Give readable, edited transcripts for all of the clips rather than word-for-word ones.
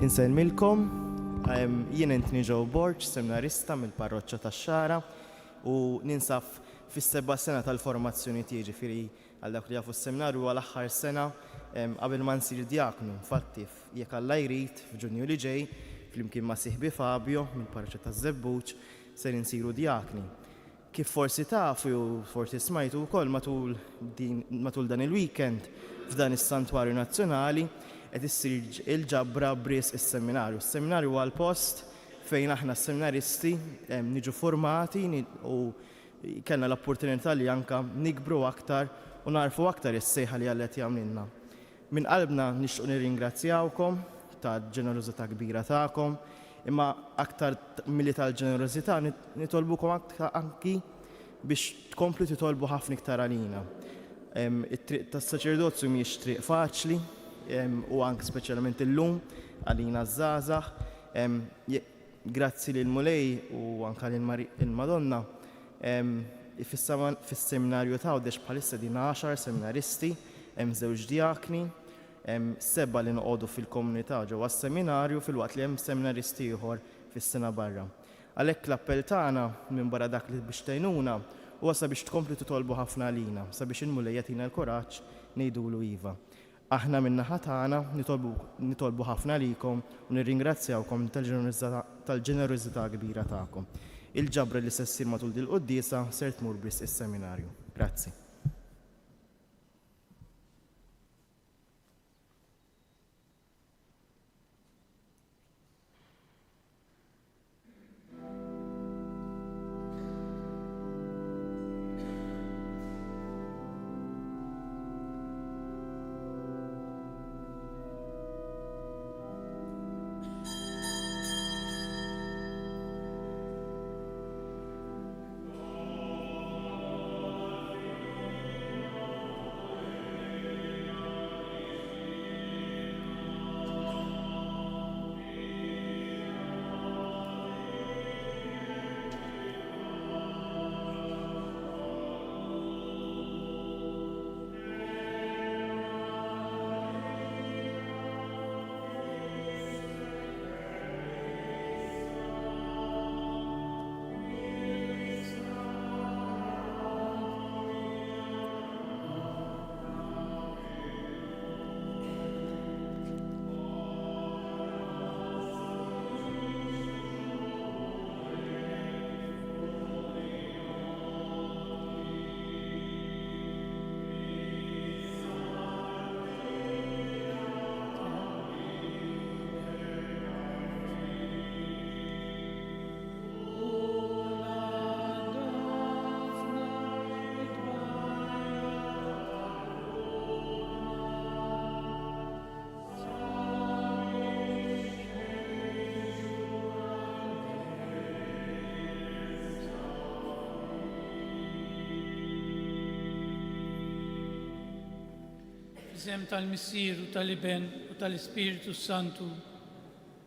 Insellmilkom, jien Anthony Joe Borch, seminarista mill-parroċċa tax-Xara u ninsab fis-7 sena tal-formazzjoni tiegħi, ġifieri għal dak li jafu s-seminarju għal aħħar sena qabel ma nsir djaknu. Infatti jekk Alla jrid f'Ġunju li ġej flimkien ma' sieħbi Fabio mill-parroċċa taż-Żebbuġ se insiru djakni. Kif forsi tafu u forsi smajtu wkoll matul dan il-weekend f'dan is-Santwarju Nazzjonali qed issir il-ġabra bries is-seminarju. Is-seminarju huwa l-post fejn aħna s-seminaristi niġu formati u kellna l-opportunità li anke nikbru aktar u narfu aktar is-sejħa li Alla qed jagħmlilna. Min qalbna nixtieq nirringrazzjawkom tal-ġenerożità kbira tagħkom, imma aktar milli tal-ġenerożità nitolbukom anki biex tkomplu titolbu ħafna iktar għalina. It-triq tas-saċerdozju mhijiex triq faċli u anke speċjalment illum għalina żgħażagħ. Grazzi lil Mulej u anke lill-Madonna fis-seminarju ta' għodex bħalissa din 10 seminaristi, hemm 2 djakni, 7 li noqogħdu fil-komunità ġewwa s-seminarju filwaqt li hemm seminaristi ieħor fis-sena barra. Għalhekk l-appell tagħna minn barra dak li biex tgħinuna huwa sabiex tkomplu titolbu ħafna għalina, sabiex il-Mulej jagħtina l-kuraġġ ngħidulu iva. Aħna min-naħa tagħna nitolbu ħafna għalikom u nirringrazzjawkom tal-ġenerożità kbira tagħkom. Il-ġabra li se ssir matul dil-quddiesa ser tmur biss is-seminarju. Grazzi. F'isem tal-Missier u tal-Iben u tal-Ispiritu Santu,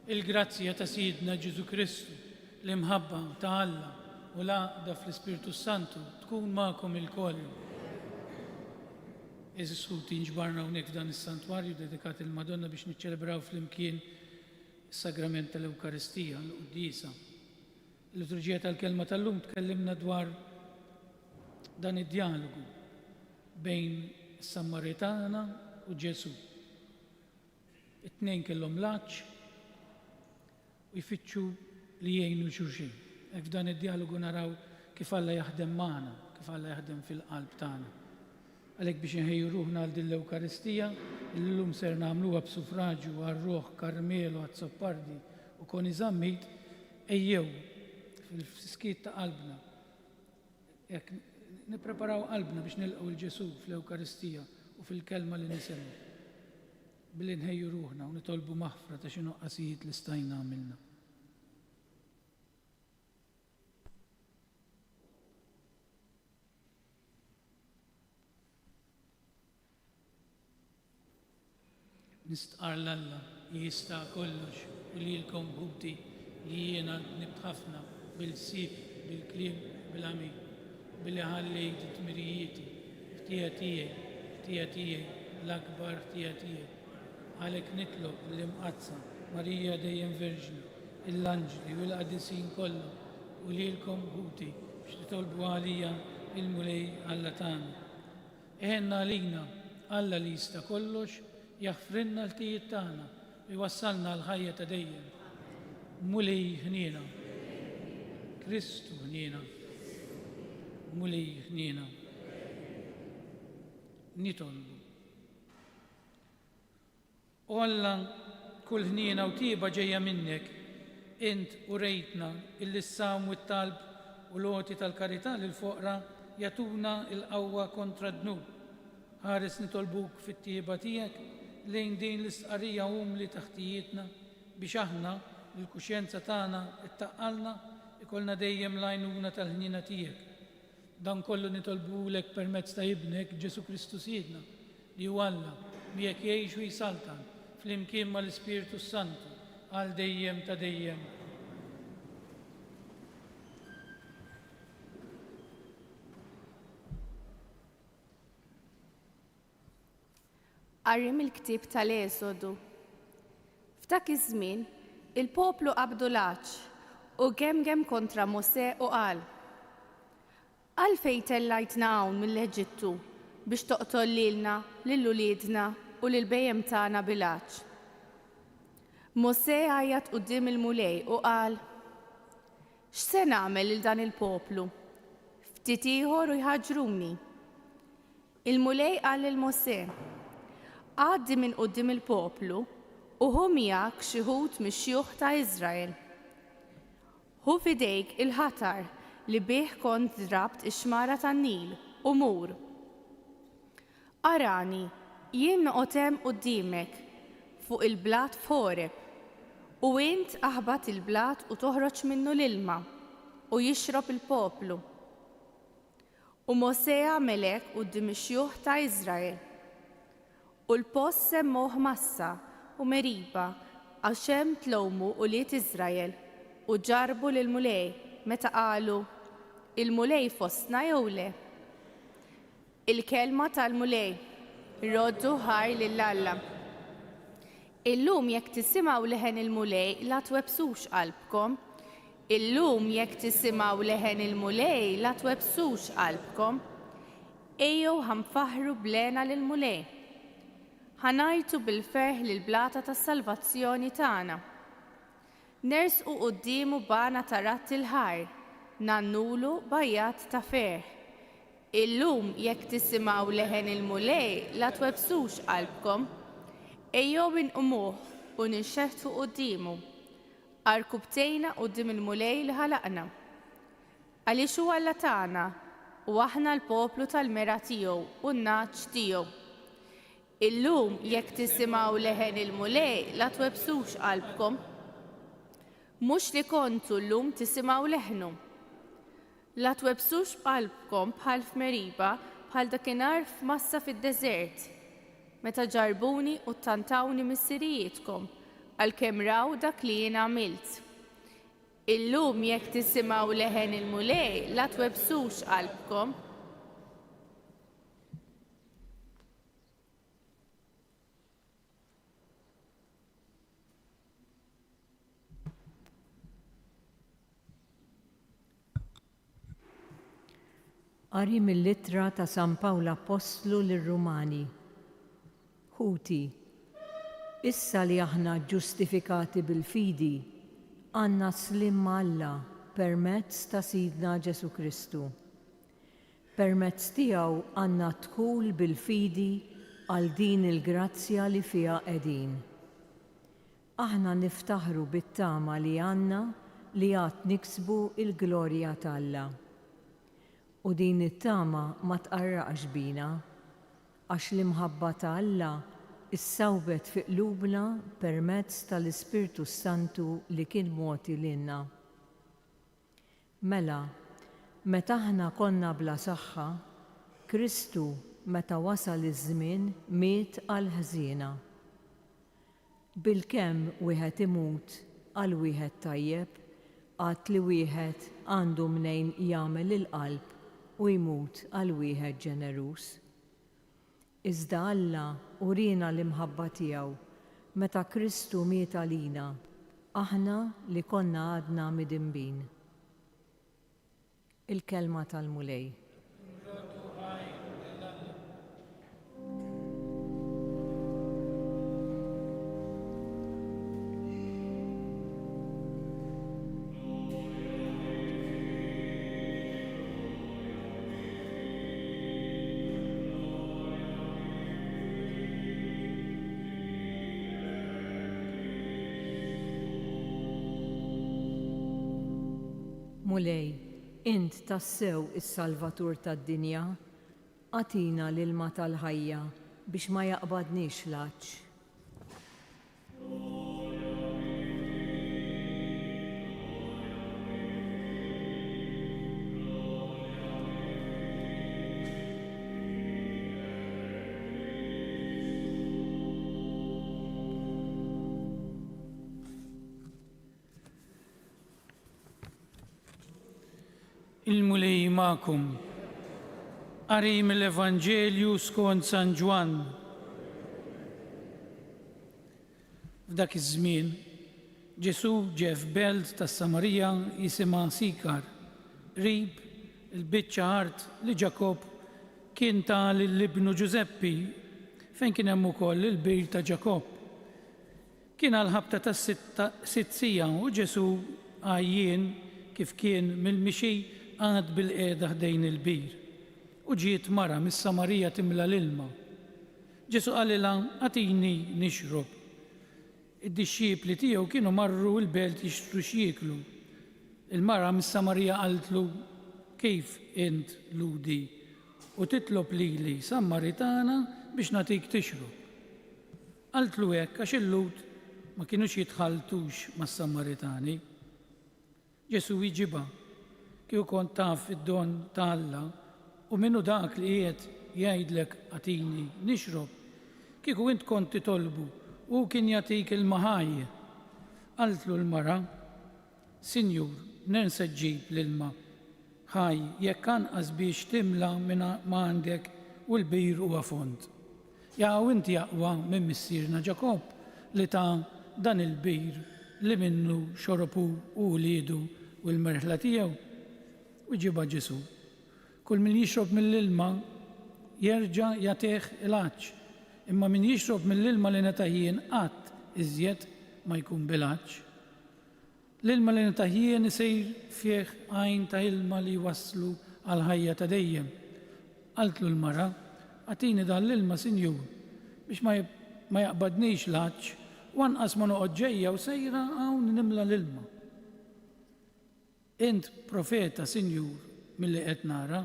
il-grazzja ta' Sidna Ġesu Kristu, l-imħabba ta' Alla u l-għaqda fl-Ispiritu Santu tkun magħkom il-koll. Eżis ħuti nġbarna hawnhekk f'dan is-santwarju dedikat il-Madonna biex niċċelebraw flimkien is-sagrament tal-Ewkaristija, l-Quddiesa. Il-liturġija tal-kelma tal-lum tkellimna dwar dan id-dialogu bejn is-Sammaritana u Ġesu. It-tnejn kellhom laċċ u jfittxu li jgħinu xulxin. Hekk f'dan id-dialogu naraw kif Alla jaħdem magħna, kif Alla jaħdem fil-qalb tagħna. Għalhekk biex inħejju ruħna għal din l-Ewkaristija, illum ser nagħmluha b'sufraġġju għar-Roħ Karmelo għat-Soppardi u Koni Żammit, ejjew fil-skiet ta' qalbna. Jekk nippreparaw qalbna biex nilqgħu l-Ġesu fl-Ewkaristija u fil-kelma li nisimgħu. Billi nħejju ruħna u nitolbu maħfra ta' xi noqqasijiet li stajna għamilna. Nistqar l-Alla jista' kollox u lilkom ħubti li jiena nibt ħafna bil-sib, bil-kliem, bil-għamil, billi ħallejt it-tmirijieti, ftija tiegħi, l-akbar ftija tiegħi. Għalhekk nitlob l-imqazza Marija dejjem Verġni, l-anġli u l-qadisin kollha u lilkom ħuti biex titolbu għalija il-mulej Alla tagħna. Eħenna għalina Alla li jista' kollox jaħfrinna l-tijiet tagħna u jwassalna l-ħajja ta' dejjem. Mulej ħniena, Kristu ħniena, mulej ħniena. Nitolbu. U Alla kull ħniena u tieba ġejja minnek, int u rejtna il-lissam u t-talb u l-oti tal-karità lil-foqra jatuna il-qawwa kontra d-dnub. Ħares nitolbuk fit-tieba tiegħek lejn din l-istqarrija umli taħtijietna biex aħna l-kuxjenza tagħna ittaqqalna ikollna dejjem l-għajnuna tal-ħniena tiegħek. Dan kollu nitolbulek permezz ta' ibnek Ġesu Kristu Sidna li huwa Alla miegħek jgħix u jsaltan flimkien mal-Ispiritu Santu għal dejjem ta' dejjem. Qarrim il-ktieb tal-Esodu. F'dak iż-żmien, il-poplu qabdu l-għaġġ u gemgem kontra Mosè u qal: Għalfejn tellajtna hawn mill-Eġittu biex toqtol lilna, lill-uliedna u lill-bejjem tagħna bil-għaġġ. Mosè għajjat quddiem il-mulej u qal: X'se nagħmel lil dan il-poplu? Ftit ieħor u jħaġruni. Il-mulej qal lil Mosè: Għaddi minn quddiem il-poplu u hu miegħek xi ħud mix-xjuħ ta' Iżrael. Hu f'idejk il-ħatar li bih kont drabt ix-xmara tan-Nil u mur. Arani, jien noqgħod hemm quddiemek fuq il-blat f'Horeb u int aħbad il-blat u toħroġ minnu l-ilma u jixrob il-poplu. U Mosè għamel hekk quddiem ix-xjuħ ta' Iżrael. U l-post semmuh Massa u Meriba għax hemm tlowmu ulied Iżrael u ġarbu lill-mulej meta qalu: Il-mulej fostna jew le? Il-kelma tal-mulej roddu ħaj lill-Alla. Illum jekk tisimgħu leħen il-mulej la twebsux qalbkom. Illum jekk tisimgħu leħen il-mulej la twebsux qalbkom. Ejjew ħanfaħru blena lill-mulej. Ħanajtu bil-ferħ lill-blata tas-salvazzjoni tagħna. Nersqu qudiemu bana ta' ratti l-ħar, nannulu bajjat ta' ferħ. Illum jekk tisimgħu leħen il-mulej la twebsux qalbkom. Ejjew inqumuh u ninxeħtu qudiemu. Arkubtejna quddiem il-mulej li ħalaqna. Għaliex huwa Alla tagħna u aħna l-poplu tal-mera tiegħu u n-naċ tiegħu. Illum jekk tisimgħu leħen il-mulej la twebsux qalbkom. Mhux li kontu llum tisimgħu leħnu. La twebsux qalbkom bħal f'Meriba bħal dakinhar f'Massa fid-deżert. Meta ġarbuni u ttantawni mis-sirijietkom għalkemm raw dak li jien għamilt. Illum jekk tisimgħu leħen il-mulej la twebsux qalbkom. Qari mill-littra ta' San Pawlu Apostlu lir-Rumani. Ħuti, issa li aħna ġustifikati bil-fidi, għandna slim ma' Alla permezz ta' Sidna Ġesu Kristu. Permezz tiegħu għandna dħul bil-fidi għal din il-grazzja li fiha qegħdin. Aħna niftaħru bit-tama li għandna li għad niksbu il-glorja tal-Alla. U din it-tama ma tqarraqx bina, għax l-imħabba ta' Alla issawbet fi qlubna permezz tal-Ispirtu Santu li kien mogħti lilna. Mela, meta aħna konna bla saħħa, Kristu meta wasal iż-żmien miet għal ħżiena. Bilkemm wieħed imut għal wieħed tajjeb, għad li wieħed għandu mnejn jagħmel il-qalb u jmut għal wieħed ġenerus. Iżda Alla urina l-imħabba tiegħu meta Kristu miet għalina, aħna li konna għadna midimbin. Il-kelma tal-mulej. Mulej, int tassew is-Salvatur tad-dinja, għatina l-ilma tal-ħajja biex ma jaqbadniex l-għaġġ. Il-mulej ma'kum. Qari mill-Evanġelju skont San Ġwan. F'dak iż-żmien, Ġesu ġie f'belt tas-Samarija jisimha Sikar, qrib il-biċċa art li Ġakob kien ta' lill-ibnu Ġuseppi fejn kien hemm ukoll il-bir ta' Ġakob. Kien għall-ħabta tas-sitt sija u Ġesu għajjien kif kien mill-mixi għad bil-qiegħda ħdejn il-bir. U ġiet mara mis-Samarija timla l-ilma. Ġesu qalilha għatini nixrob. Id-dixxiepli tiegħu kienu marru l-belt jixtru x'jieklu. Il-mara mis-Samarija qaltlu kif int ludi u titlob lili Samaritana biex nagħtik tixrob. Qaltlu hekk għax il-lud ma kienux jitħaltux mas-Samaritani. Ġesu jġibha kieku kont taf id-don ta' Alla u minnu dak li qiegħed jgħidlek għatini nixrob, kieku int kont titolbu u kien jagħtik il-maħaj. Qaltlu l-mara, Sinjur, nersa ġġib l-ilma ħaj jekk anqas biex timla minn ma għandek u l-bir huwa fond. Jaw inti jaqwa minn missierna Ġakob li ta' dan il-bir li minnu xorobu u liedu u l-merħla tiegħu. U ġiba Ġesu. Kull min jixrob mill-ilma jerġa' jagħtih il-għaġġ, imma min jixrob mill-ilma li netahjien qatt iżjed ma jkun bil-għaġġ. L-ilma li netahjien isir fih għajn ta' ilma li waslu għal ħajja ta' dejjem. Qaltlu l-mara, għatini dan l-ilma Sinjur biex ma jaqbadniex l-għaġġ u anqas ma noqgħod ġejja u sejra hawn nimla l-ilma. Int profeta, Sinjur, milli qed nara,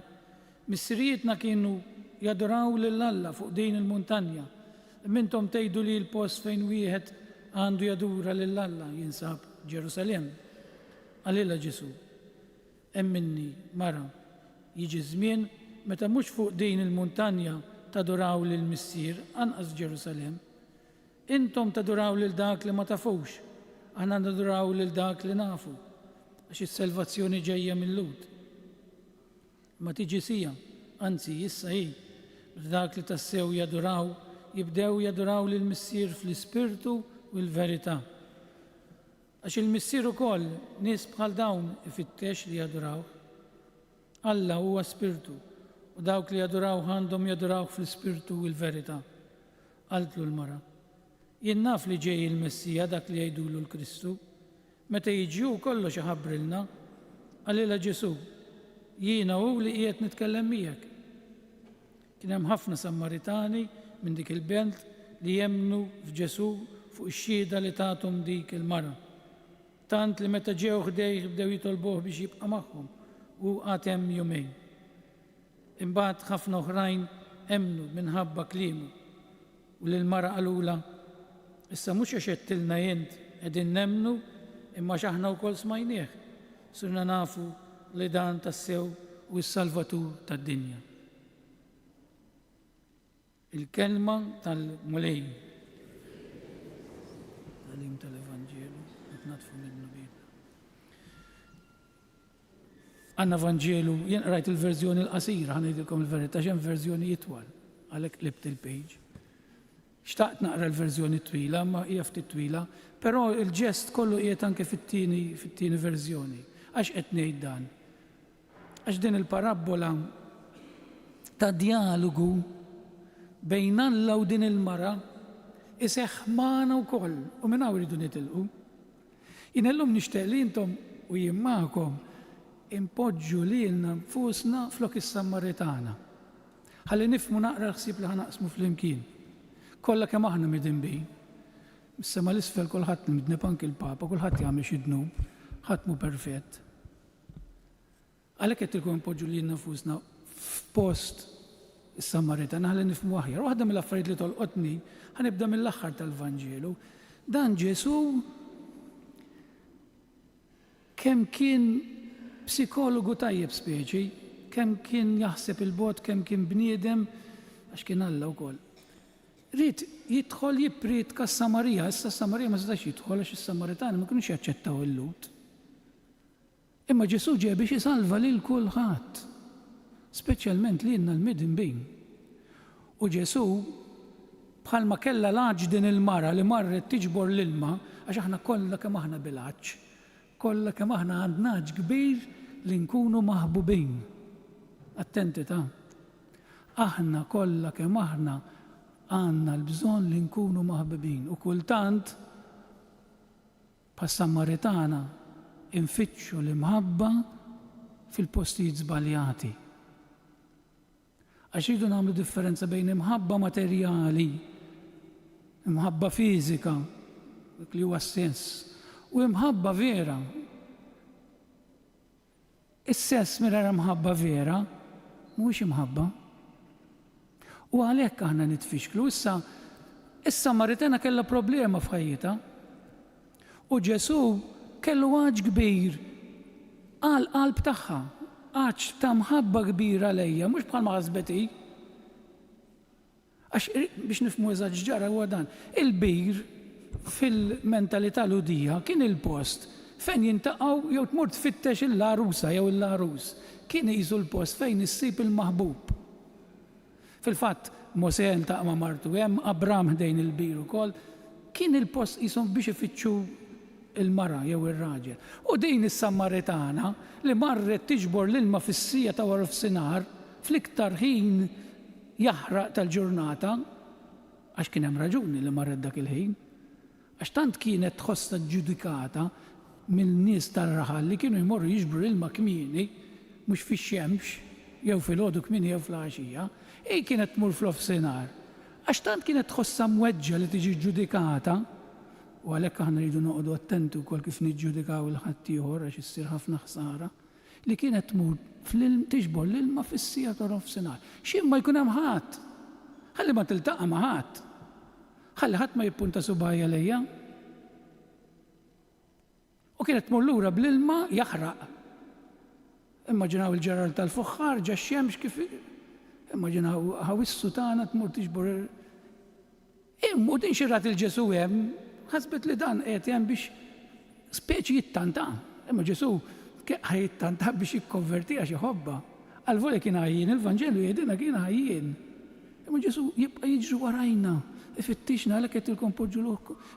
missirietna kienu jadoraw lil Alla fuq din il-muntanja. Mintom tgħidu li l-post fejn wieħed għandu jadura lil Alla jinsab Ġerusalem. Għalilha Ġesu, hemm minni mara, jiġi żmien meta mhux fuq din il-muntanja tadoraw lil missier anqas Ġerusalem. Intom tadoraw lil dak li ma tafux, aħna nadoraw lil dak li nafu. Għax is-salvazzjoni ġejja mill-Lud. Ma tiġi sija, anzi issa hi, dak li tassew jaduraw, jibdew jaduraw lil missier fl-ispirtu u l-verità. Għax il-missier ukoll nies bħal dawn ifittex li jaduraw. Alla huwa spirtu u dawk li jaduraw għandhom jaduraw fl-ispirtu u l-verità. Qaltlu l-mara. Jien naf li ġej il-Messija dak li jgħidulu l-Kristu. Meta jiġu kollox iħabbrilna, għalilha Ġesu, jiena hu li qiegħed nitkellem miegħek. Kien hemm ħafna Samaritani minn dik il-belt li jemmnu f'Ġesu fuq ix-xhieda li tagħthom dik il-mara. Tant li meta ġew ħdejh bdew jitolbuh biex jibqa' magħhom u għad hemm jumejn. Imbagħad ħafna oħrajn emmnu minħabba kliemu u lill-mara qalula, issa mhux għax qedtilna int qegħdin nemmnu imma x'aħna wkoll smajnieh, sirna nafu li dan tassew u s-Salvatur tad-dinja. Il-kelma tal-mulej. Talim tal-Evanġelu, qed natfu minnu bibla. Għandna Evanġelu, jien rajt il-verżjoni l-qasira, ħanejdilkom il-verità x'hemm verżjoni itwal, għalhekk libt il-page. Xtaqt naqra l-verżjoni twila, ma hija ftit twila, però il-ġest kollu qiegħed anke fit-tieni verżjoni. Għax qed ngħid dan? Għax din il-parabola ta' dialogu bejn Alla u din il-mara iseħħ magħna wkoll u minn hawn iridu nitilqu. Jien illum nixtieq li intom u jien magħkom impoġġu lilna nfusna flok is-Sammaritana. Ħalli nifhmu naqra l-ħsieb li ħanaqsmu flimkien. Kollha kemm aħna midinbin. Mis-sema l-isfel kulħadd midnib anke il-Papa, kulħadd jagħmel xi dnub, ħadd mhu perfett. Għalhekk qed ilkom impoġġu lilna nfusna f'post is-Sammaritana ħalli nifhmu aħjar. Waħda mill-affarijiet li tolqotni ħanibda mill-aħħar tal-Vanġelu. Dan Ġesu kemm kien psikologu tajjeb speċi, kemm kien jaħseb il-bot, kemm kien bniedem, għax kien Alla wkoll. Rid jidħol jippridka s-Samarija, issa s-Samarija ma setax jidħol għax is-Samaritani ma kinux jaċċettaw il-lut. Imma Ġesu ġie biex isalva lil kulħadd, speċjalment lilna l-midinbin. U Ġesu bħalma kellha l-għaġ din il-mara li marret tiġbor l-ilma, għax aħna kollha kemm aħna bil-għaġġ, kollha kemm aħna għandna għaġġ kbir li nkunu maħbubin. Attenti ta' aħna kollha kemm aħna għandna l-bżonn li nkunu maħbubin. U kultant pas-Sammaritana infittxu l-imħabba fil-postijiet żbaljati. Għax jridu nagħmlu differenza bejn imħabba materjali, imħabba fiżika, dik li huwa sess, u imħabba vera. Is-sess mingħajr imħabba vera mhuwiex imħabba. U għalhekk aħna nitfixklu. Issa is-Samaritana kellha problema f'ħajjitha. U Ġesu kellu għaġ kbir għal qalb tagħha. Għaġ ta' mħabba kbira lejja, mhux bħalma ħasbet hi. Għax biex nifhmu eżatt ġara huwa dan. Il-bir fil-mentalità ludija kien il-post fejn jintaqgħu jew tmur tfittex il-larusa jew il-larus. Kien qisu l-post fejn issib il-maħbub. Fil-fatt, Mosè ntaq ma' martu hemm, Abram ħdejn il-bir ukoll, kien il-post qishom biex ifittxu il-mara jew ir-raġel. U din is-Sammaritana li marret tiġbor l-ilma fis-sija ta' wara f'sinar fl-iktar ħin jaħraq tal-ġurnata, għax kien hemm raġuni li marret dak il-ħin, għax tant kienet tħossha ġġudikata mill-nies tar-raħal li kienu jmorru jiġbru l-ilma kmieni, mhux fix-xemx, jew fil-għodu kmieni jew fl-għaxija, kienet tmur fl-ofsinar. Għax tant kienet tħossha mweġġa li tiġi ġġudikata, u għalhekk aħna rridu noqogħdu attenti wkoll kif niġġudikaw il-ħadd ieħor għax issir ħafna ħsara, li kienet tmur tiġbor l-ilma fis-sija ta' nofsinhar. X'imma ma jkun hemm ħadd, ħalli ma tiltaqa' ma' ħadd, ħalli ħadd ma jippunta subajja lejja. U kienet tmur lura bl-ilma jaħraq. Immaġinaw il-ġerar tal-fuħħar ġa x-xemx kif immaġinaw ħawissu tagħna tmur tiġbor. U din xirrat il-Ġesu hemm, ħasbet li dan qed hemm biex speċi jittanta. Imma Ġesu jittanta biex jikkonvertiha xi ħobba. Għal-voli kien ħajjin, il-Vanġelu jgħidilna kien ħajjin. Imma Ġesu jibqa' jiġri warajna, ifittixna għalhekk qed ilkom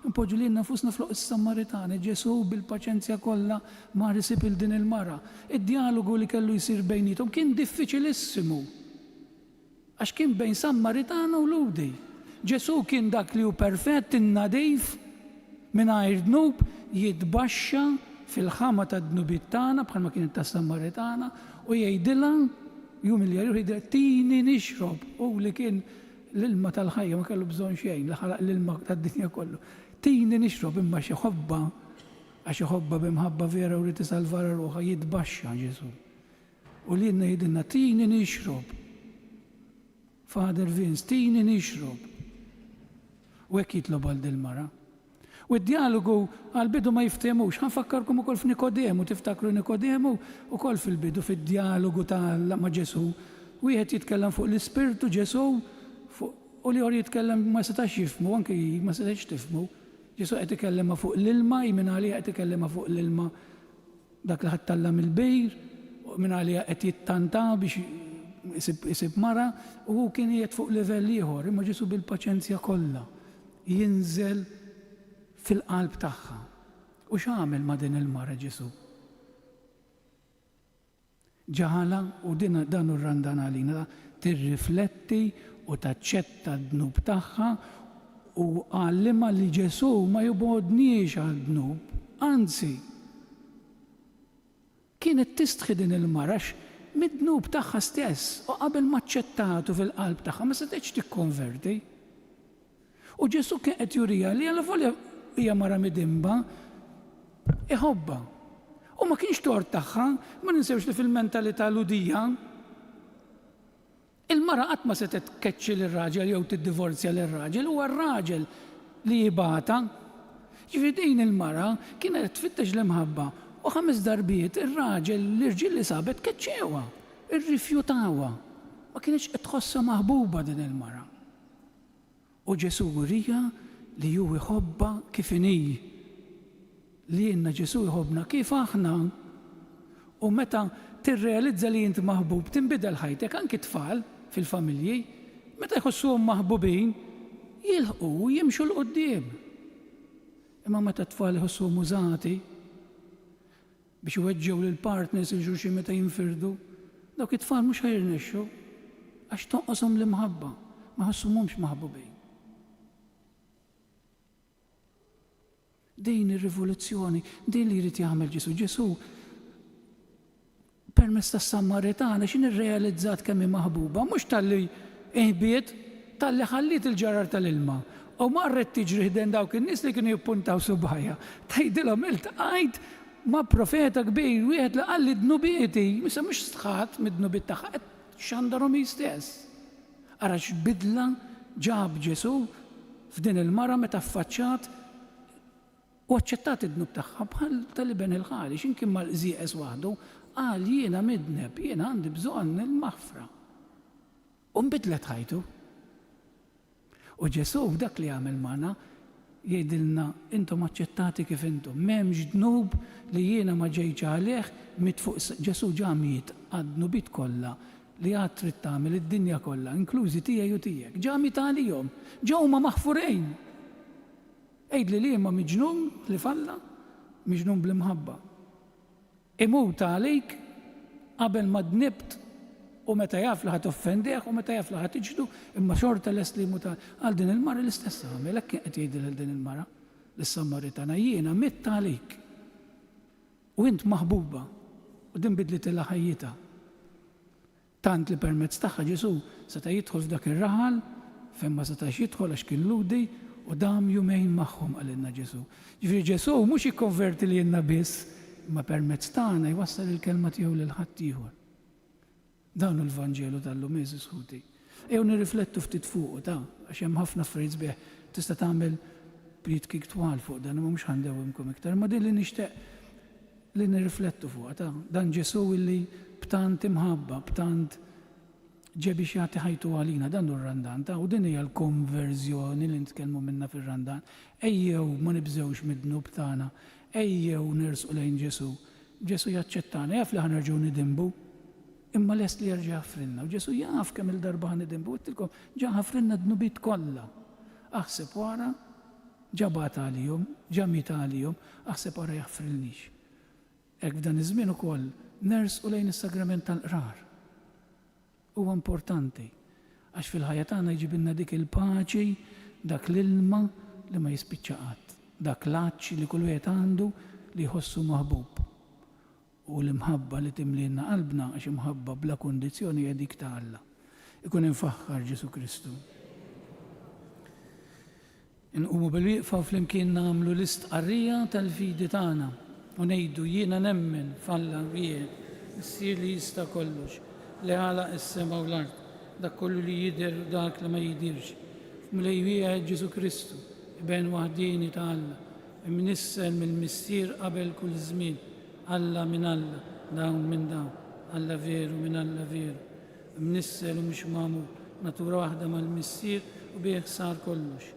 impoġġu lilna nfusna floq is-Sammaritani. Ġesu bil-paċenzja kollha ma risib il din il-mara. Id-dialogu li kellu jsir bejnietom kien diffiċilissimu. Għax kien bejn Sammaritana u ludi. Ġesu kien dak li hu perfett, in-nadif, mingħajr dnub, jitbaxxa fil-ħama tad-dnubiet tagħna bħalma kienet tas-Sammaritana u jgħidilha jumilja jgħidilha tini nixrob, u li kien l-ilma tal-ħajja ma kellu bżonn xejn, li ħalaq l-ilma tad-dinja kollu. Tini nixrob imma xi ħobba, għax ħobba b'imħabba vera u rid isalvara ruħha jitbaxxa Ġesu. U lilna jgħidilna tini nixrob. Father Vince, tini nixrob. U hekk jitlob għal dil-mara. U d-dialogu għal-bidu ma jiftehmux. Ħanfakkarkom ukoll f'Nikodemu, tiftakru Nikodemu ukoll fil-bidu fid-dialogu ma' Ġesu. Wieħed jitkellem fuq l-Ispirtu Ġesu u li għor jitkellem ma setax jifhmu, anke ma setax tifhmu. Ġesu qed ikellem fuq l-ilma, minn għalija qed ikellem fuq l-ilma dak li ħattallam il-bejr, u minn għalija qed jittanta biex isib mara u hu kien jiet fuq livell ieħor, imma Ġesu bil-paċenzja kollha jinżel fil-qalb tagħha. U x'għamel ma' din il-mara Ġesu? Ġaħala u dan ir-randan għalina tirrifletti u taċċetta d-dnub tagħha u għallima li Ġesu ma jubodniex għad-dnub, anzi, kienet tistħi din il-marax mid-dnub tagħha stess u qabel ma ċċettatu fil-qalb tagħha ma setgħetx tikkonverti. U Ġesu kien qed jurija li għal volja hija mara midimba iħobba. U ma kienx tort tagħha, ma ninsewx li fil-mentalità ludija il-mara qatt ma setgħet tkeċċi lir-raġel jew tiddivorzja lir-raġel, huwa r-raġel li jibata. Ġifieri din il-mara kienet tfittex l-imħabba u 5 darbiet ir-raġel l-irġiel li sabet keċċewa, irrifjutawha. Ma kienx qed tħossha maħbuba din il-mara. U Ġesu urija li hu jħobba kif inhi. Li jenna Ġesu jħobbna kif aħna. U meta tirrealizza li inti maħbub tinbidel ħajtek anki tfal fil-familji, meta jħossuhom maħbubin, jilħqu jimxu l-qoddim. Imma meta tfal jħossuhom użati biex iweġġew lill-partners il-ġurxi meta jinfirdu, dawk it-tfal mhux ħajrnexxu għax tonqoshom l-imħabba, ma ħossuhomx maħbubin. Din ir-rivoluzzjoni, din li jrid jagħmel Ġesu. Ġesu permezz tas-Samaritana x'in irrealizzat kemm hi maħbuba, mhux talli inħbiet, talli ħallit il-ġarar tal-ilma. U marret tiġri ħdejn dawk in-nies li kienu jippuntaw subħajja. Tgħidilhom iltqajt ma' profeta kbir wieħed li qal li dnubieti, misa mhux stħat mid-dnubiet tagħha qed xandarhom stess. Ara x'bidla ġab Ġesu f'din il-mara meta affaċċat u aċċettat id-dnub tagħha bħal tal-iben il-ħali x'imkien mal-qżieqes waħdu qal jiena midneb, jiena għandi bżonn il-maħfra. U nbidlet ħajtu. U Ġesu dak li għamel magħna jgħidilna intom aċċettati kif intom. M'hemmx dnub li jiena ma ġejġ għalih mitfuq Ġesu ġamijiet għad-dnubiet kollha li għad trid tagħmel id-dinja kollha, inklużi tiegħi u tiegħek. Ġami tagħlihom, ġew huma maħfurejn. Għejdli li imma miġnun li falla, miġnun bl-imħabba. Imut għalik qabel ma dnibt u meta jaf li ħat offendeħ u meta jaf li ħat iġdu imma xorta lest li muta għal din il-mara l-istess għamel, kien qed jgħidil għal din il-mara l-Samaritana jiena mitt għalik u int maħbuba u din bidlit il ħajjita. Tant li permezz tagħha Ġesu seta' jidħol f'dak ir-raħal fejn ma setax jidħol għax kien ludi u dam jumejn magħhom għalilna Ġesu. Ġifieri Ġesu mhux jikkonverti li jenna biss, imma permezz tagħna jwassal il-kelma tiegħu lil ħadd ieħor. Dan l-Vanġelu tal-lum Ħuti. Ew nirriflettu ftit fuq ta' għax hemm ħafna affarijiet sbieħ tista' tagħmel blitkik twal fuq dan imma mhux ħandewwimkom iktar, ma din li nixtieq li nirriflettu fuq ta' dan Ġesu illi b'tant imħabba, b'tant ġebi xjagħti ħajtu għalina dan hu r-randan ta' u din hija l-konverżjoni li nitkellmu minnha fir-randan. Ejjew ma nibżewx mid-dnub tagħna, ejjew nersqu lejn Ġesu. Ġesu jaċċettana, jaf li ħanerġgħu nidimbu. Imma lest li jerġa' ħafrinna. U Ġesu jaf kemm il-darba ħanidimbu, għidtilkom ġa ħafrinna d-dnubiet kollha. Aħseb wara ġabat għalihom, ġamit għalihom, aħseb wara jaħfrilniex. Hekk f'dan iż-żmien ukoll nersqu lejn is-sagrament tal-qrar. Huwa importanti għax fil-ħajja tagħna jġibilna dik il-paċi, dak l-ilma li ma jispiċċa qatt, dak l-aċċ li kull wieħed għandu li jħossu maħbub. U l-imħabba li timlilna qalbna għax imħabba bla kundizzjoni hija dik ta' Alla. Ikun infaħħar Ġesu Kristu. Inqumu bil-wieqfa u flimkien nagħmlu l-istqarrija tal-fidi tagħna u ngħidu jiena nemmen f'Alla wieħed issir li jista' kollox li ħalaq is-sema u l-ard, dak kollu li jidher dak li ma jidirx. F'mlej wieħed Ġesu Kristu, ben waħdini ta' Alla, imnissel mill-missier qabel kull żmien. Alla min Alla, dawn min dawn, Alla veru min Alla veru. Mnissel u mhux magħmul, natura waħda mal-missier u bih sar kollox.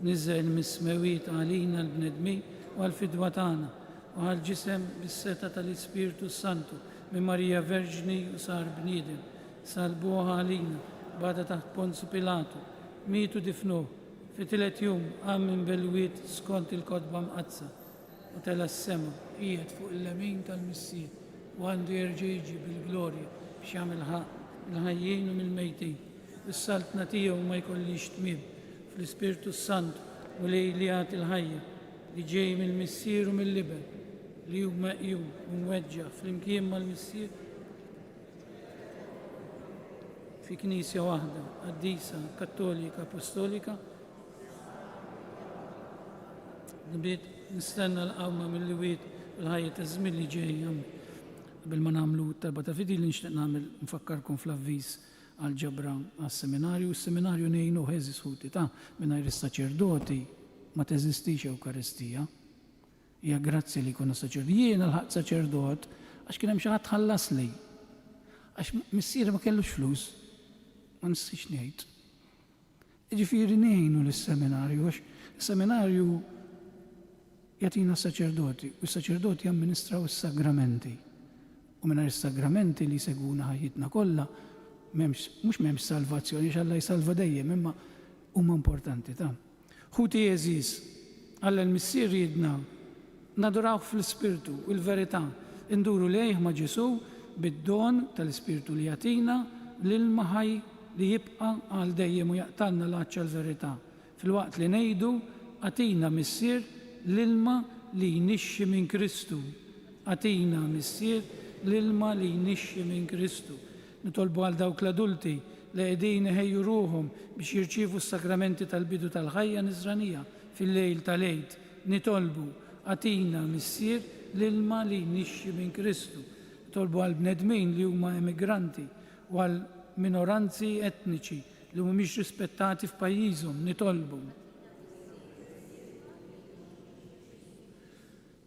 Niżel mis-smewiet għalina l-bnedmin u għal-fidwa tagħna u għal-ġisem bis-seta tal-Ispiritu Santu minn Marija Verġni u sar bniedem. salbuha għalina, bada taħt Ponzu Pilatu, mitu difnuh, fi 3 jum għammin bil-wit skont il-kodba mqazza, u tela s-sema, qiegħed fuq il-lemin tal-Missier, u għandu jerġa' jiġi bil-glorja biex jagħmel il-ħajjin u mill-mejtin. Is-saltna tiegħu ma jkollix tmiem fl-Ispirtu Santu u lejlijat il-ħajja li ġej mill-Missier u mill-Liber li hu meqjum u mweġġa' flimkien mal-Missier fi Knisja waħda, qaddisa, kattolika, apostolika. Nbiet nistenna l-qawma mill-liwiet u l-ħajja ta' żmien li ġej qabel ma nagħmlu talba ta' fidi li nixtieq nagħmel nfakkarkom fl-avviż għal-ġabra għas-seminarju. Is-seminarju ngħinu ħeżis ħuti ta' mingħajr is-saċerdoti ma teżistix Ewkaristija. Hija grazzi li jkun saċerdoti. Jiena l-ħadd saċerdot għax kien hemm xi ħadd ħallas li. Għax missier ma kellux flus. Ma nistax ngħid. Jiġifieri ngħinu lis-seminarju għax is-seminarju jagħtina s-saċerdoti u s-saċerdoti jamministraw is-sagramenti. U mingħajr is-sagramenti li seguna ħajjitna kollha mhux m'hemmx salvazzjoni x'Alla jsalva dejjem, imma huma importanti ta'. Ħuti Jeżis, Alla l-Missier jidna nadurawh fl-Ispirtu u l-verità, induru lejh ma' Ġesu bid-don tal-Ispirtu li jagħtina l-ilma ħaj li jibqa' għal dejjem u jaqtalna l-għaċċa l-verità. Fil-waqt li ngħidu għatina Missier l-ilma li jnixxi minn Kristu. Għatina Missier l-ilma li jnixxi minn Kristu. Nitolbu għal dawk l-adulti li qegħdin iħejju ruhom biex jirċievu s-sakramenti tal-bidu tal-ħajja niżranija fil-lejl tal-Eid. Nitolbu għatina Missier l-ilma li jnixxi minn Kristu. Nitolbu għal bnedmin li huma emigranti u għal minoranzi etniċi li mhumiex rispettati f'pajjiżhom.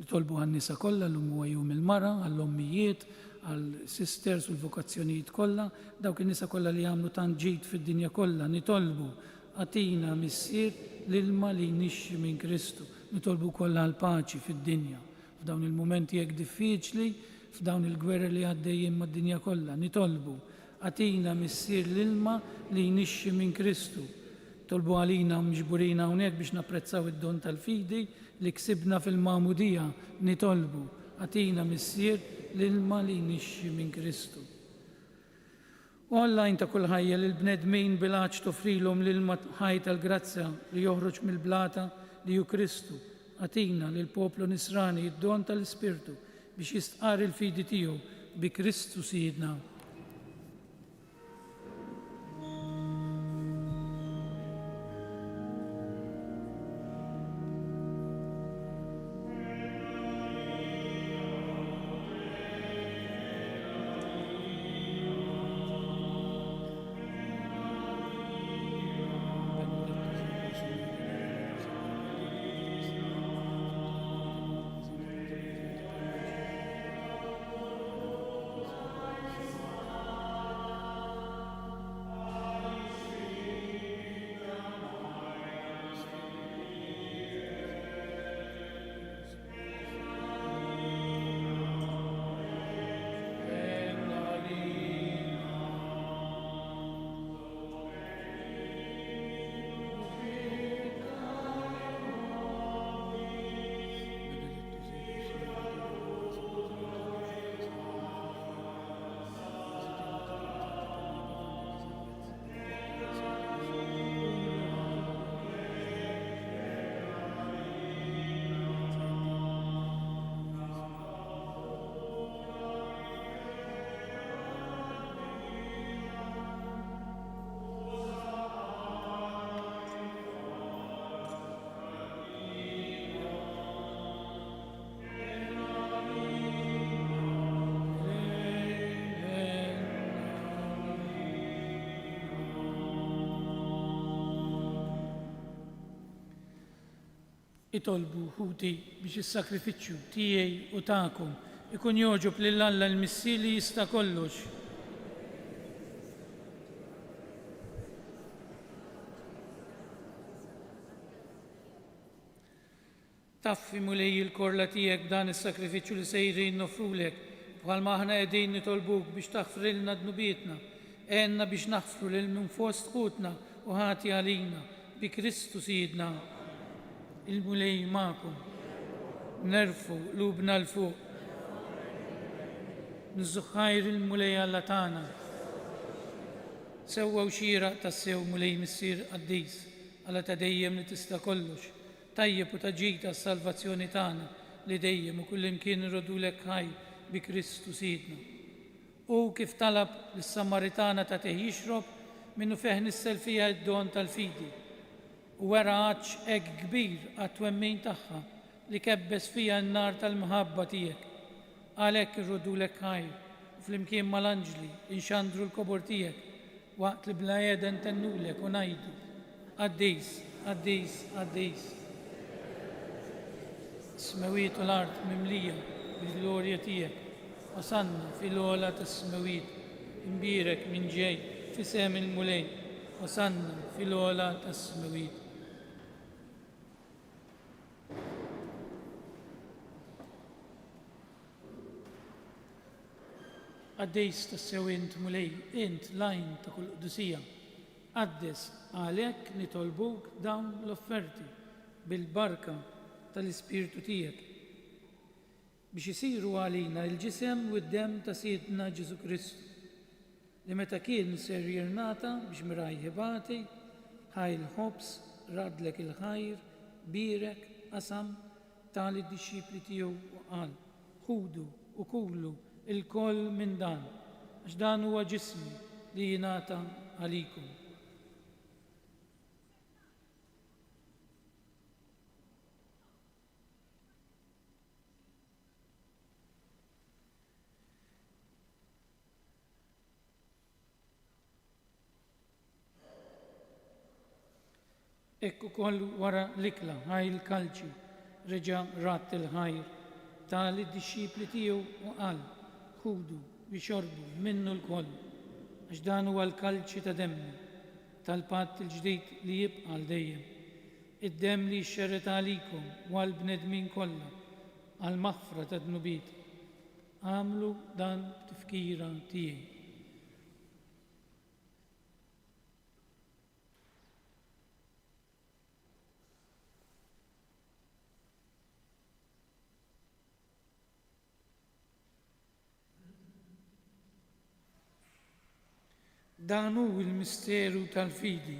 Nitolbu għan-nisa kollha l huwa jum il-mara, għall-ommijiet, għall-sisters u l-vokazzjonijiet kollha, dawk in-nisa kollha li jagħmlu tant ġid fid-dinja kollha. Nitolbu għatina Missier l-ilma li jnixxi minn Kristu. Nitolbu kollha għall-paċi fid-dinja f'dawn il-mumenti hekk diffiċli, f'dawn il-gwerra li għaddejjin mad-dinja kollha. Nitolbu għatina Missier l-ilma li jnixxi minn Kristu. Tolbu għalina mġburina hawnhekk biex napprezzaw id-don tal-fidi li ksibna fil-Magħmudija. Nitolbu għatina Missier l-ilma li jnixxi minn Kristu. U Alla ta' kull ħajja li l-bnedmin bil-għaġġ toffrilhom l-ilma ħaj tal-grazzja li joħroġ mill-blata li hu Kristu. Għatina lil poplu Nisrani id-don tal-Ispirtu biex jistqar il-fidi tiegħu bi Kristu Sidna. Itolbu ħuti biex is-sakrifiċċju tiegħi u tagħkom ikun joġob lil Alla l-Missier li jista' kollox. Taffi mulej il-korla tiegħek dan is-sakrifiċċju li sejrin nofrulek bħalma aħna qegħdin nitolbuk biex taħfrilna dnubietna. Enna biex naħfru lil min fost qutna u ħati għalina bi Kristu Sidna. Il-mulej ma'kum. Nerfu lubna l-fuq. Nżuħħajr il-mulej Alla tagħna. Sewwa xira tas-sew mulej missier qaddis Alla ta' dejjem li tista' kollox. Tajjeb u taġġid għas-salvazzjoni tagħna li dejjem u kullimkien irrodulek ħaj bi Kristu Sidna. U kif talab lis-Samaritana ta' teħ jixrob minnu feħ nissel fija d-don tal-fidi. U wera għaċ eg kbir għat-twemmin tagħha li kebbes fija n-nar tal-mħabba tiegħek. Għalhekk irrodulek ħaj u flimkien mal-anġli inxandru l-kobor tiegħek waqt li bla jeden tennulek u ngħidu Għaddejs, għaddejs, għaddejs. Smewiet u l-art mimlija bil-glorja tiegħek. Osanna fil-ola tas-smewiet, imbirek minn ġej fisem il-mulej. Osanna fil-ola tas-smewiet. Għaddejs tas-sew int mulej, int lajn ta' kull qdusija. Għaddes għalhekk nitolbuk dawn l-offerti bil-barka tal-Ispirtu tiegħek biex isiru għalina il-ġisem u d-dem ta' Sidna Ġesu Kristu li meta kien ser jirnata biex mirajħibati ħajl ħobs radlek il-ħajr birek qasam tali d-disċipli tiegħu u qal ħudu u kullu il-koll minn dan għax dan huwa ġismi li jingħata għalikum. Ekku koll wara l-ikla, ħaj il-kalċi, reġa rat il-ħajr, tali d-disċipli tiegħu u qal, ħudu biex jorbu minnu l-koll, għax dan huwa l-kalċi ta' demmi, tal-patt il-ġdid li jibqa' l dejjem. Id-dem li xxerret għalikom u għal-bnedmin kollha, għal-maħfra ta' dnubiet. Għamlu dan tifkira tiegħi. Dan hu il-misteru tal-fidi.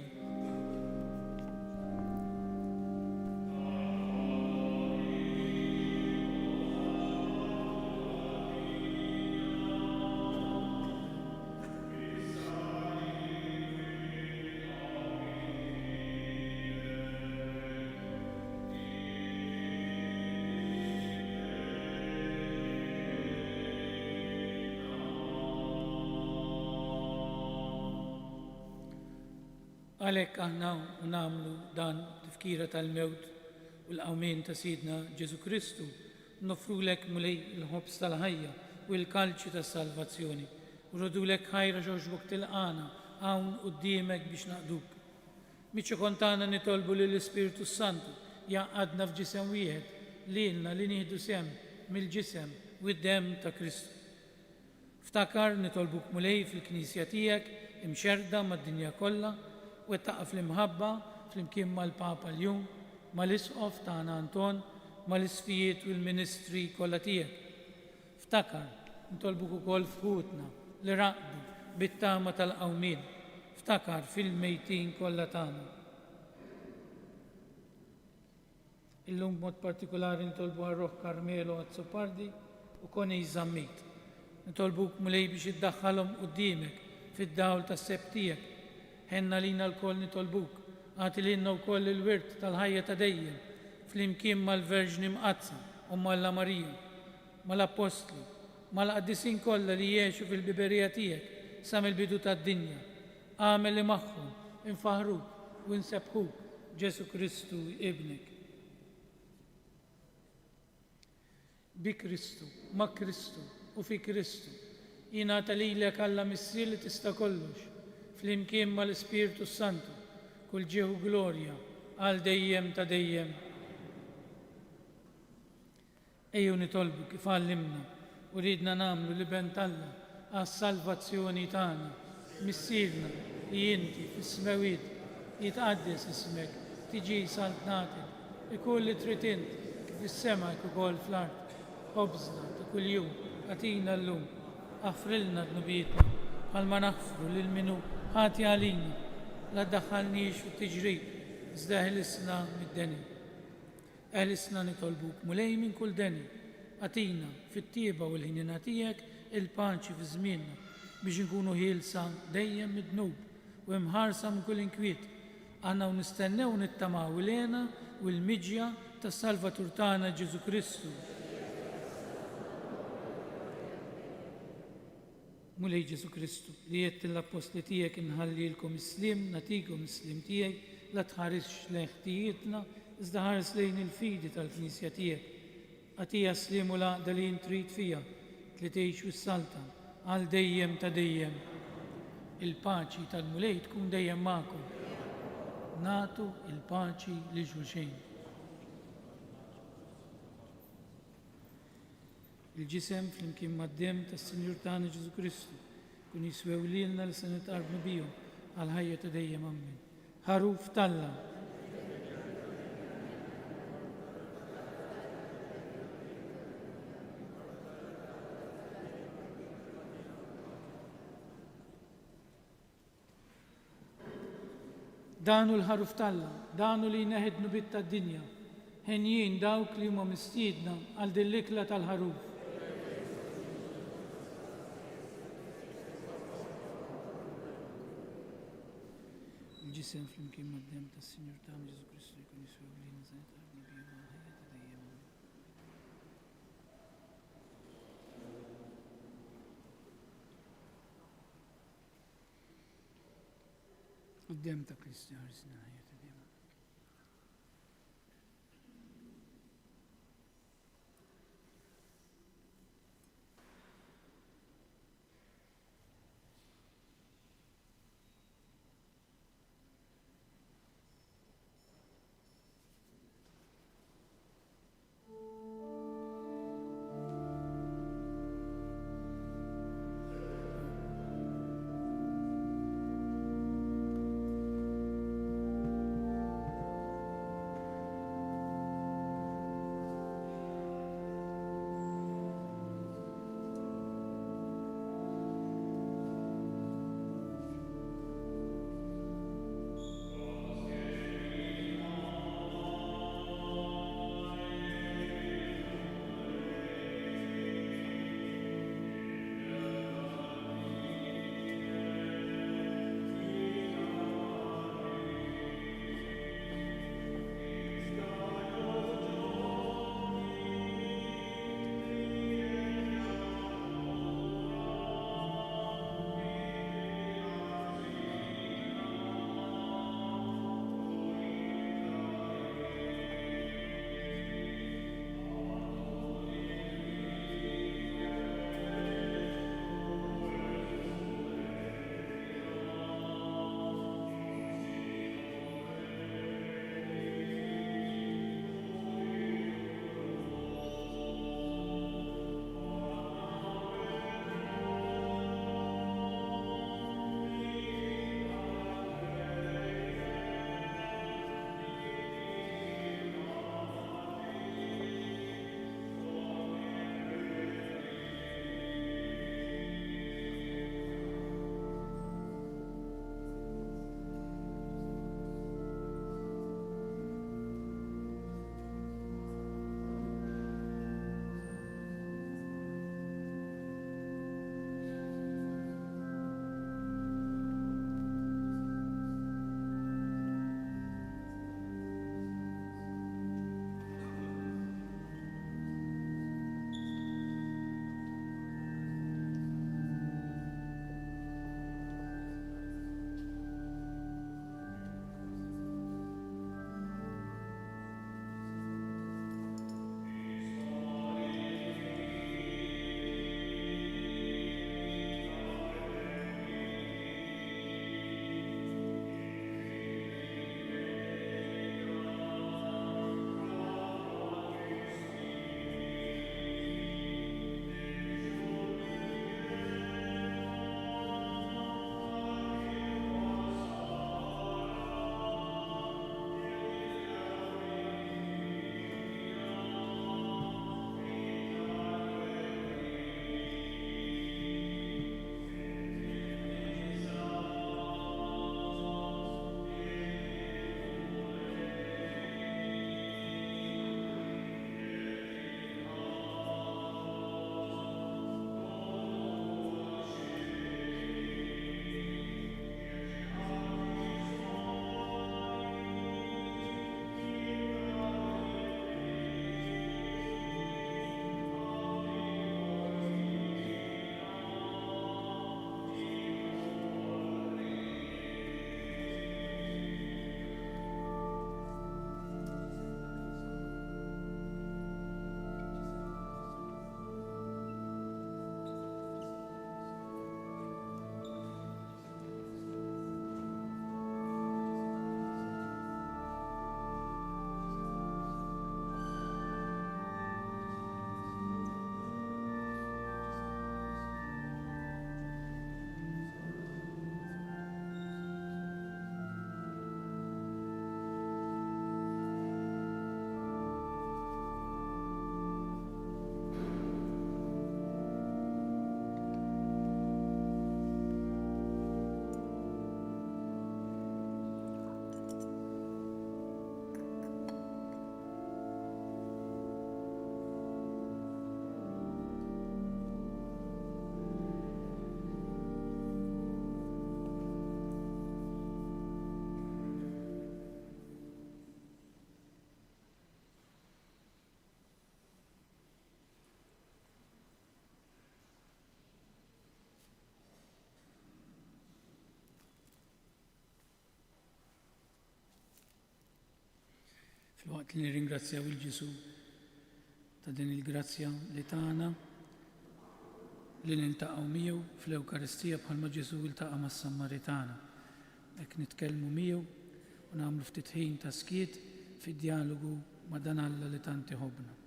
Għalhekk aħna nagħmlu dan tifkira tal-mewt u l-qawmien ta' Sidna Ġesu Kristu nofrulek mulej il-ħobs tal-ħajja u l-kalċi tas-salvazzjoni u rodulek ħajra xogħġbok tilqana hawn quddiemek biex naqduk. Miċċu kontana nitolbu lill-Ispiritu Santu jaqgħadna f'ġisem wieħed lilna li nieħdu sem mill-ġisem u d-dem ta' Kristu. Ftakar nitolbuk mulej fil-Knisja tiegħek imxerda mad-dinja kollha u taqa fl-imħabba fl-imkien mal-Papa l-jum, mal-Isqof tagħna Anton, mal-isfijiet u l-ministri kollha tiegħek. Ftakar, nitolbuk ukoll f'ħutna li raqdu bit-tama tal-qawmien. Ftakar fil-mejtin kollha tagħna. Illum b'mod partikolari nitolbu għar-Roħ Karmelo Azzopardi u Konej Zammit. Nitolbuk mulej biex iddaħħalhom quddiemek fid-dawl tas-seb tiegħek. Ħenna lina l-koll nitolbuk, għati lina wkoll il-wirt tal-ħajja ta' dejjem, fl-imkien mal-Verġni Mqazza u mal-La Marija, mal-Apostli, mal-qaddisin kollha li jgħixu fil-biberija tiegħek sa mill-bidu tad-dinja. Għamel li magħhom infaħruk u nsebħuk Ġesu Kristu ibnek. Bi Kristu, ma' Kristu u fi Kristu, jingħata lilek Alla missier li tista' kollox, fl-imkien mal-Ispiritu Santu, kull ġieħu glorja għal dejjem ta' dejjem. Ejju nitolbu kif għallimna u ridna nagħmlu li bent Alla għas-salvazzjoni tagħna missirna li inti fis-smawiet jitqaddes ismek, tiġi saltnatek, ikull li trid inti kif fis-sema kif ukoll fl-art. Ħobżna ta' kuljum atina llum, aħfrilna dnubietna bħalma naħfru lil minu ħati għalina, la ddaħħalniex fit-tiġrid, iżda ħlisna mid-deni. Ħlisna nitolbuk mulej minn kull deni, atina fit-tieba u l-ħinina tiegħek il-paċi fi żmienna biex nkunu ħielsa dejjem mid-dnub u imħarsa minn kull inkwiet. Għandna u nistennew nittamaw ilena u l-miġja tas-Salvatur tagħna Ġesu Kristu. Mulej Ġesu Kristu, li jett l-apostli tijek inħallilkom islim, natikom islim tijek, la tħarisx leħtijietna, iżda ħares lejn il-fidi tal-Knisja tijek. Għatija slim u laqda li jintrit fija, li tgħix wis-salta, għal dejjem ta' dejjem. Il-paċi tal-mulej tkun dejjem magħkom. Natu il-paċi li xulxejn. Il-ġisem fl-imkien mad-dem tas-Sinjur tagħna Ġesu Kristu kun jiswew lilna li se nitqarbu bihom għal ħajja ta' dejjem ammin. Ħaruf talla. Danu l-ħaruf talla, danu li neħednu bit tad-dinja, ħenjin dawk li huma mistiedna għal din l-ikla tal-ħaruf. Il-ġisem fl-imkien mad-dem tas-Sinjur tagħna Ġesu Kristu jkun jiswew lilna se nitqarbu bihom għal ħajja ta' dejjem ammin. Qudiem ta' Kristu ħarsina ħajja ta' dejjem. Fil-waqt li nirringrazzjaw il-Ġesu ta' din il-grazzja li tagħna li niltaqgħu miegħu fl-Ewkaristija bħalma Ġesu iltaqa' mas-Sammaritana. Hekk nitkellmu miegħu u nagħmlu ftit ħin ta' skiet fid-dialogu ma' dan Alla li tant iħobbna.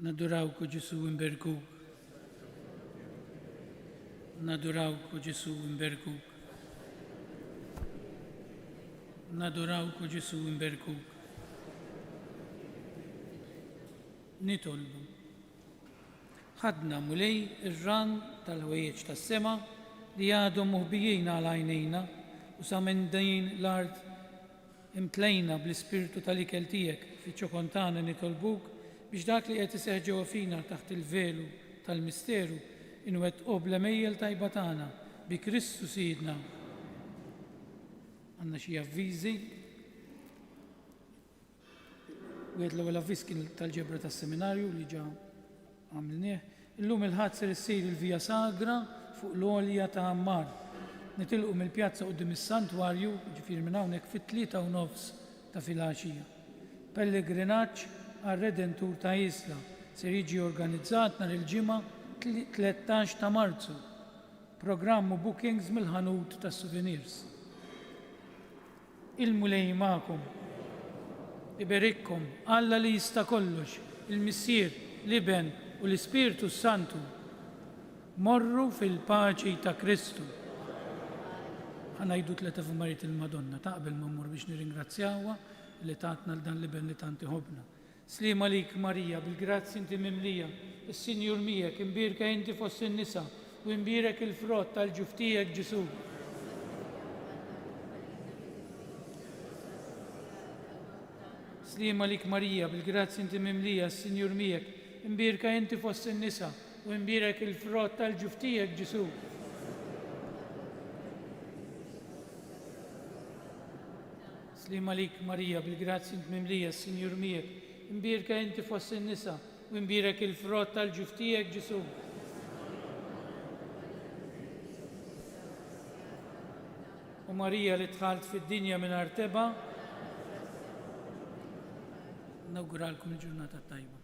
Nadurawk u Ġesu imberkuk. Nadurawk u Ġesu imberkuk. Nadurawk u Ġesu imberkuk. Nitolbu. Ħadna mulej ir-ran tal-ħwejjeġ tas-sema li għadhom muħbijin għal għajnejna u sa minn din l-art imtlejna bl-ispirtu tal-ikel tiegħek fiċ-ċokontana nitolbuk biex dak li qed iseħħ ġewwa fina taħt il-velu tal-misteru inwettqu bl-emejjel tajba tagħna bi Kristu Sidna. Għandna xi avviżi. Wieħed l-ewwel avviż kien tal-ġebra tas-seminarju li ġa għamilnieh. Illum il-ħadd ser issir il-Via Sagra fuq l-għolja ta' Ammar. Nitilqu mill-pjazza quddiem is-santwarju, ġifieri minn hawnhekk fit-3:30 ta' filgħaxija. Pellegrinaġġ għal-Redentur ta' Isla ser jiġi organizzat nhar il-ġimgħa 13 ta' Marzu. Programm u bookings mill-ħanut tas souvenirs. Il-mulej magħkom. Iberikkom Alla li jista' kollox, il-Missier, l-Iben u l-Ispirtu Santu. Morru fil-paċi ta' Kristu. Ħanajdu 3 Avumarijiet il-Madonna taqbel ma mmur biex nirringrazzjawha li tatna l-dan l-Iben li tant iħobbna. Slima lik Marija, bil-grazzi inti mimlija, is-Sinjur miegħek, imbirka inti fost in-nisa u imbirek il-frott tal-ġuftijek Ġesu. Slima lik Marija, bil-grazzi inti mimlija, is-Sinjur miegħek, imbirka inti fost in-nisa u imbirek il-frott tal-ġuftijek Ġesu. Slima lik Marija, bil-grazzi inti mimlija, is-Sinjur miegħek, imbirka inti fost in-nisa u imbirek il-frott tal-ġuftijek Ġesu. U Marija li dħalt fid-dinja mingħajr teba, nawguralkom il-ġurnata tajba.